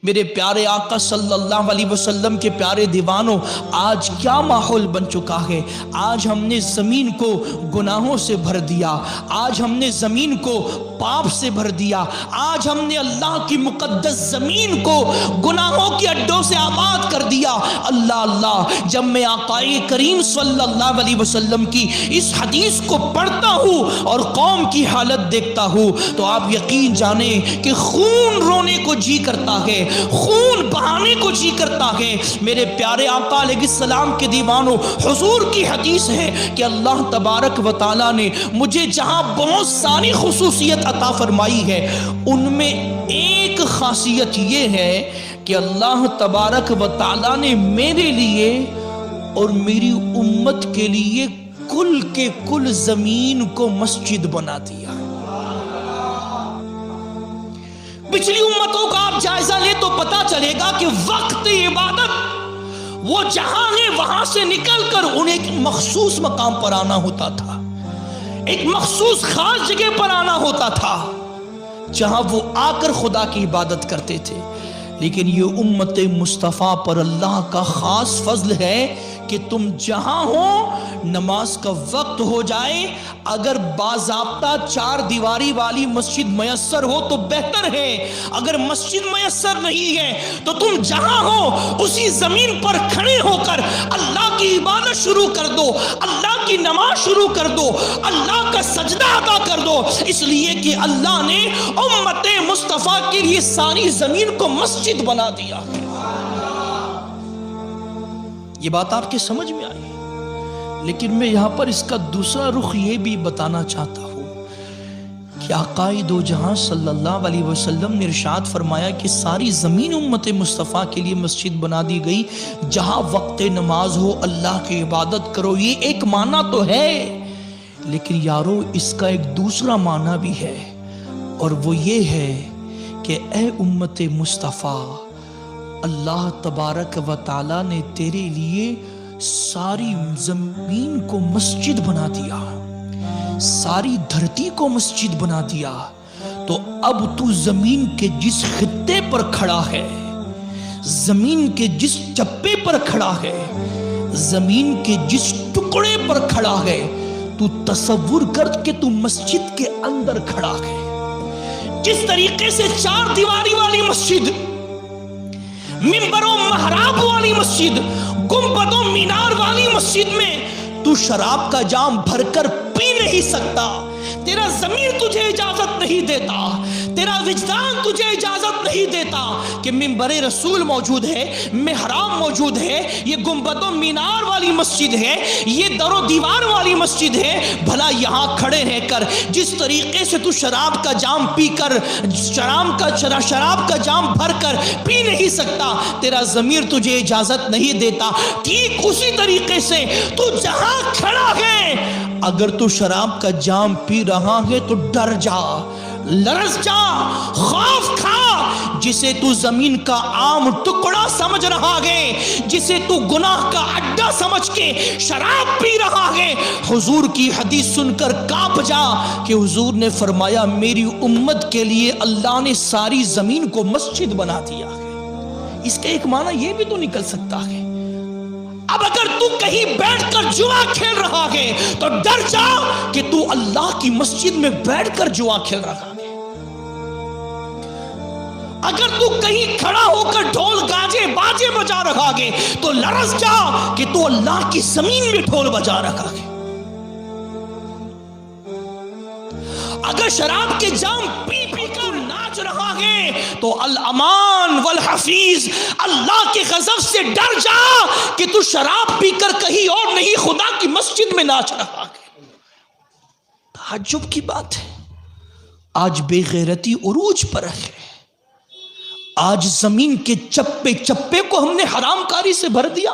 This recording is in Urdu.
میرے پیارے آقا صلی اللہ علیہ وسلم کے پیارے دیوانوں، آج کیا ماحول بن چکا ہے۔ آج ہم نے زمین کو گناہوں سے بھر دیا، آج ہم نے زمین کو پاپ سے بھر دیا، آج ہم نے اللہ کی مقدس زمین کو گناہوں کے اڈوں سے آباد کر دیا۔ اللہ اللہ، جب میں آقا کریم صلی اللہ علیہ وسلم کی اس حدیث کو پڑھتا ہوں اور قوم کی حالت دیکھتا ہوں تو آپ یقین جانیں کہ خون رونے کو جی کرتا ہے، خون بہانے کو جی کرتا ہے۔ میرے پیارے آقا علیہ السلام کے دیوانوں، حضور کی حدیث ہے کہ اللہ تبارک و تعالیٰ نے مجھے جہاں بہت ساری خصوصیت عطا فرمائی ہے، ان میں ایک خاصیت یہ ہے کہ اللہ تبارک و تعالیٰ نے میرے لیے اور میری امت کے لیے کل کے کل زمین کو مسجد بنا دیا۔ پچھلی امتوں کا آپ جائزہ لے تو پتا چلے گا کہ وقت عبادت وہ جہاں ہے وہاں سے نکل کر انہیں ایک مخصوص مقام پر آنا ہوتا تھا، ایک مخصوص خاص جگہ پر آنا ہوتا تھا جہاں وہ آ کر خدا کی عبادت کرتے تھے۔ لیکن یہ امت مصطفیٰ پر اللہ کا خاص فضل ہے کہ تم جہاں ہو، نماز کا وقت ہو جائے، اگر باضابطہ چار دیواری والی مسجد میسر ہو تو بہتر ہے، اگر مسجد میسر نہیں ہے تو تم جہاں ہو اسی زمین پر کھڑے ہو کر اللہ کی عبادت شروع کر دو، اللہ کی نماز شروع کر دو، اللہ کا سجدہ ادا کر دو، اس لیے کہ اللہ نے امت مصطفیٰ کے لیے ساری زمین کو مسجد بنا دیا۔ یہ بات آپ کے سمجھ میں آئی، لیکن میں یہاں پر اس کا دوسرا رخ یہ بھی بتانا چاہتا ہوں کہ آقا دو جہاں صلی اللہ علیہ وسلم نے ارشاد فرمایا کہ ساری زمین امت مصطفیٰ کے لیے مسجد بنا دی گئی، جہاں وقت نماز ہو اللہ کی عبادت کرو۔ یہ ایک معنی تو ہے، لیکن یارو اس کا ایک دوسرا معنی بھی ہے، اور وہ یہ ہے کہ اے امت مصطفیٰ، اللہ تبارک و تعالیٰ نے تیرے لیے ساری زمین کو مسجد بنا دیا، ساری دھرتی کو مسجد بنا دیا۔ تو اب تو زمین کے جس خطے پر کھڑا ہے، زمین کے جس چپے پر کھڑا ہے، زمین کے جس ٹکڑے پر کھڑا ہے، تو تصور کر کہ تو مسجد کے اندر کھڑا ہے۔ جس طریقے سے چار دیواری والی مسجد، ممبر و محراب والی مسجد، گنبد و مینار والی مسجد میں تو شراب کا جام بھر کر پی نہیں سکتا، تیرا ضمیر تجھے اجازت نہیں دیتا، تیرا وجدان تجھے اجازت نہیں دیتا کہ ممبر رسول موجود ہے، محراب موجود ہے، یہ گنبد و مینار والی مسجد ہے، یہ در و دیوار والی مسجد ہے، بھلا یہاں کھڑے رہ کر جس طریقے سے تو شراب کا جام پی کر، شراب کا جام بھر کر پی نہیں سکتا، تیرا ضمیر تجھے اجازت نہیں دیتا، ٹھیک اسی طریقے سے تو جہاں کھڑا ہے، اگر تو شراب کا جام پی رہا ہے تو ڈر جا، لرز جا، خوف کھا۔ جسے تو زمین کا عام ٹکڑا سمجھ رہا ہے، جسے تو گناہ کا اڈا سمجھ کے شراب پی رہا ہے، حضور کی حدیث سن کر کانپ جا کہ حضور نے فرمایا میری امت کے لیے اللہ نے ساری زمین کو مسجد بنا دیا ہے۔ اس کا ایک معنی یہ بھی تو نکل سکتا ہے، اب اگر تو کہیں بیٹھ کر جوا کھیل رہا ہے تو ڈر جا کہ تو اللہ کی مسجد میں بیٹھ کر جوا کھیل رہا ہے۔ اگر تو کہیں کھڑا ہو کر ڈھول گاجے باجے بجا رہا ہے تو لرز جا کہ تو اللہ کی زمین میں ڈھول بجا رہا ہے۔ اگر شراب کے جام پی پی کر ناچ رہا ہے تو الامان والحفیظ، اللہ کے غضب سے ڈر جا کہ تو شراب پی کر کہیں اور نہیں خدا کی مسجد میں ناچ رہا ہے۔ تعجب کی بات ہے، آج بے غیرتی عروج پر ہے، آج زمین کے چپے چپے کو ہم نے حرام کاری سے بھر دیا۔